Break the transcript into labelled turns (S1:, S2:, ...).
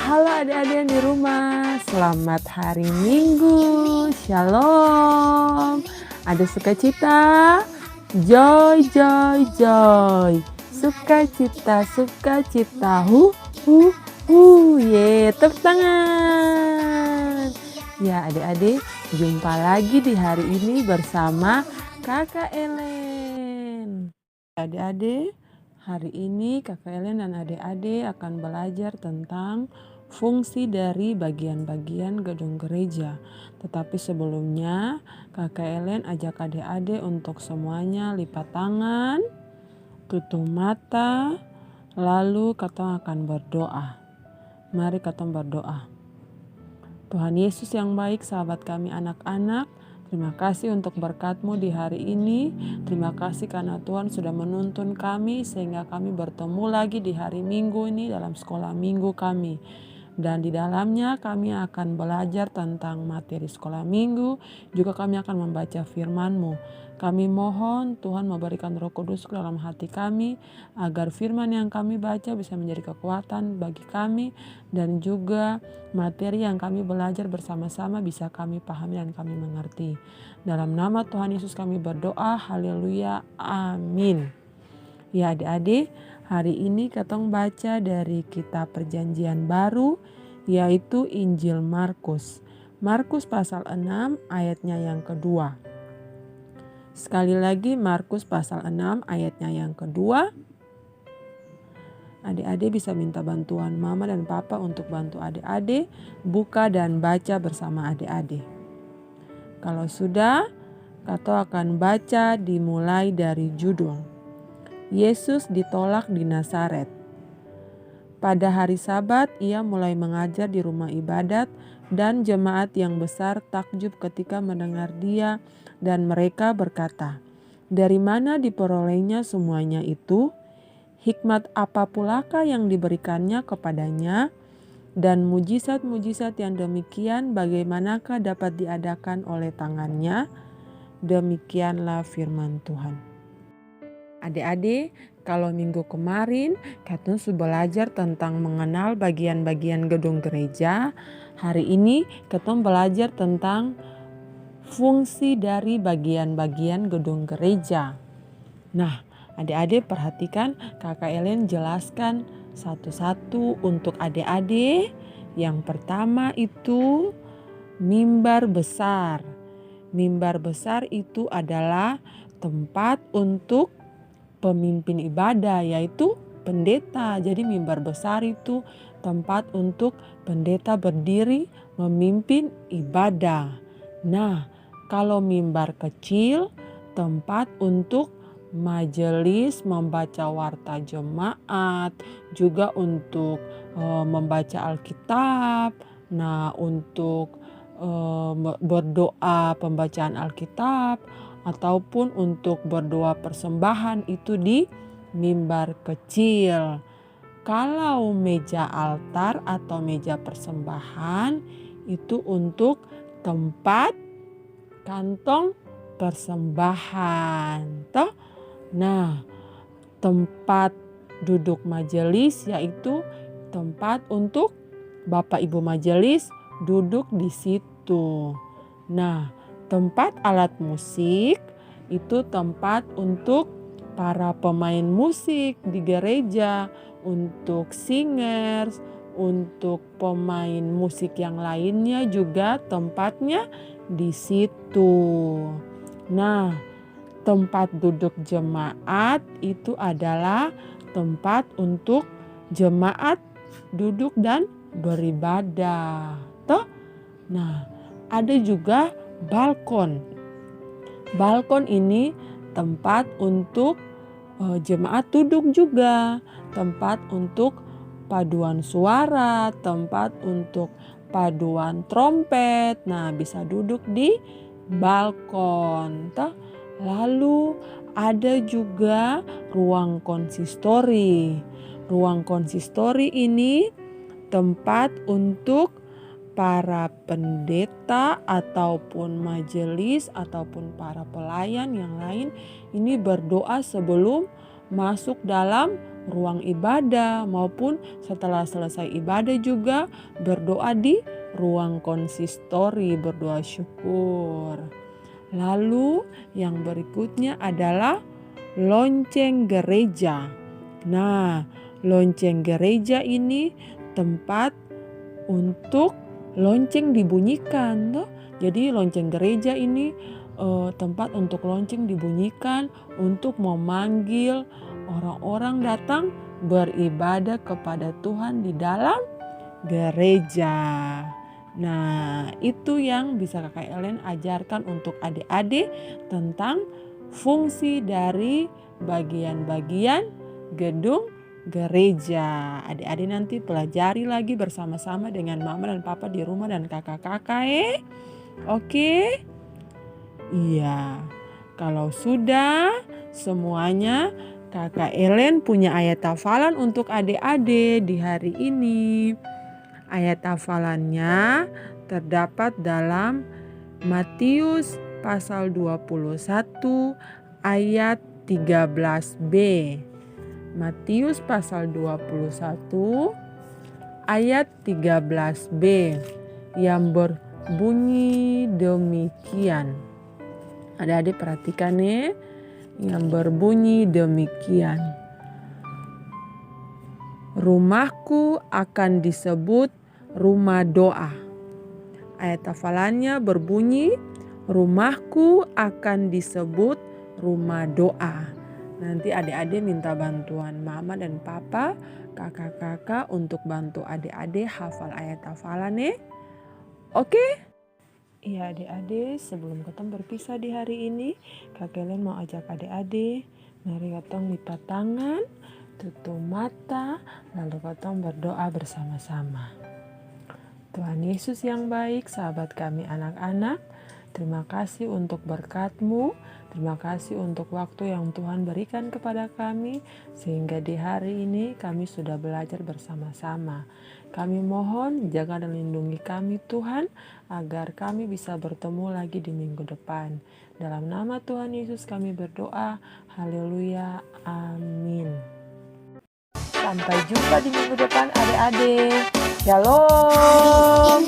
S1: Halo adik-adik yang di rumah, selamat hari Minggu, Shalom. Ada sukacita, joy, joy, joy. Sukacita, sukacita, tepuk tangan. Ya adik-adik, jumpa lagi di hari ini bersama Kakak Ellen. Adik-adik, hari ini Kakak Ellen dan adik-adik akan belajar tentang fungsi dari bagian-bagian gedung gereja. Tetapi sebelumnya Kakak Ellen ajak adik-adik untuk semuanya lipat tangan, tutup mata, lalu kita akan berdoa. Mari kita berdoa. Tuhan Yesus yang baik, sahabat kami anak-anak, terima kasih untuk berkat-Mu di hari ini. Terima kasih karena Tuhan sudah menuntun kami sehingga kami bertemu lagi di hari Minggu ini dalam sekolah minggu kami. Dan di dalamnya kami akan belajar tentang materi sekolah minggu, juga kami akan membaca firman-Mu. Kami mohon Tuhan memberikan Roh Kudus ke dalam hati kami, agar firman yang kami baca bisa menjadi kekuatan bagi kami, dan juga materi yang kami belajar bersama-sama bisa kami pahami dan kami mengerti. Dalam nama Tuhan Yesus kami berdoa, haleluya, amin. Ya adik-adik, hari ini kita baca dari kitab Perjanjian Baru, yaitu Injil Markus. Markus pasal 6 ayatnya yang kedua. Sekali lagi Markus pasal 6 ayatnya yang kedua. Adik-adik bisa minta bantuan mama dan papa untuk bantu adik-adik buka dan baca bersama adik-adik. Kalau sudah, Kato akan baca dimulai dari judul. Yesus ditolak di Nazaret. Pada hari Sabat ia mulai mengajar di rumah ibadat, dan jemaat yang besar takjub ketika mendengar dia, dan mereka berkata, "Dari mana diperolehnya semuanya itu? Hikmat apa pulakah yang diberikannya kepadanya? Dan mujizat-mujizat yang demikian bagaimanakah dapat diadakan oleh tangannya?" Demikianlah firman Tuhan. Adik-adik, kalau minggu kemarin kita sudah belajar tentang mengenal bagian-bagian gedung gereja. Hari ini kita belajar tentang fungsi dari bagian-bagian gedung gereja. Nah, adik-adik perhatikan, Kakak Ellen jelaskan satu-satu untuk adik-adik. Yang pertama itu mimbar besar. Mimbar besar itu adalah tempat untuk pemimpin ibadah, yaitu pendeta. Jadi mimbar besar itu tempat untuk pendeta berdiri memimpin ibadah. Nah, kalau mimbar kecil tempat untuk majelis membaca warta jemaat, juga untuk membaca Alkitab. Nah, untuk berdoa pembacaan Alkitab ataupun untuk berdoa persembahan itu di mimbar kecil. Kalau meja altar atau meja persembahan itu untuk tempat kantong persembahan. Nah, tempat duduk majelis yaitu tempat untuk Bapak Ibu majelis duduk di situ. Nah, tempat alat musik itu tempat untuk para pemain musik di gereja, untuk singers, untuk pemain musik yang lainnya juga tempatnya di situ. Nah, tempat duduk jemaat itu adalah tempat untuk jemaat duduk dan beribadah. Nah, ada juga balkon. Balkon ini tempat untuk jemaat duduk juga, tempat untuk paduan suara, tempat untuk paduan trompet. Nah, bisa duduk di balkon. Lalu ada juga ruang konsistori. Ruang konsistori ini tempat untuk para pendeta ataupun majelis ataupun para pelayan yang lain ini berdoa sebelum masuk dalam ruang ibadah maupun setelah selesai ibadah juga berdoa di ruang konsistori, berdoa syukur. Lalu yang berikutnya adalah lonceng gereja. Nah, lonceng gereja ini tempat untuk lonceng dibunyikan toh. Jadi lonceng gereja ini tempat untuk lonceng dibunyikan untuk memanggil orang-orang datang beribadah kepada Tuhan di dalam gereja. Nah, itu yang bisa Kakak Ellen ajarkan untuk adik-adik tentang fungsi dari bagian-bagian gedung gereja. Adik-adik nanti pelajari lagi bersama-sama dengan mama dan papa di rumah dan kakak-kakak. Oke? Iya. Kalau sudah semuanya, Kakak Ellen punya ayat hafalan untuk adik-adik di hari ini. Ayat hafalannya terdapat dalam Matius pasal 21 ayat 13b. Matius pasal 21 ayat 13b yang berbunyi demikian. Adik-adik perhatikan ya, yang berbunyi demikian. Rumahku akan disebut rumah doa. Ayat hafalannya berbunyi, rumahku akan disebut rumah doa. Nanti adik-adik minta bantuan mama dan papa, kakak-kakak untuk bantu adik-adik hafal ayat hafalan ya. Oke? Iya adik-adik, sebelum kita berpisah di hari ini, Kak Ellen mau ajak adik-adik, mari kita lipat tangan, tutup mata, lalu kita berdoa bersama-sama. Tuhan Yesus yang baik, sahabat kami anak-anak, terima kasih untuk berkat-Mu, terima kasih untuk waktu yang Tuhan berikan kepada kami, sehingga di hari ini kami sudah belajar bersama-sama. Kami mohon jaga dan lindungi kami Tuhan, agar kami bisa bertemu lagi di minggu depan. Dalam nama Tuhan Yesus kami berdoa, haleluya, amin. Sampai jumpa di minggu depan adik-adik. Shalom.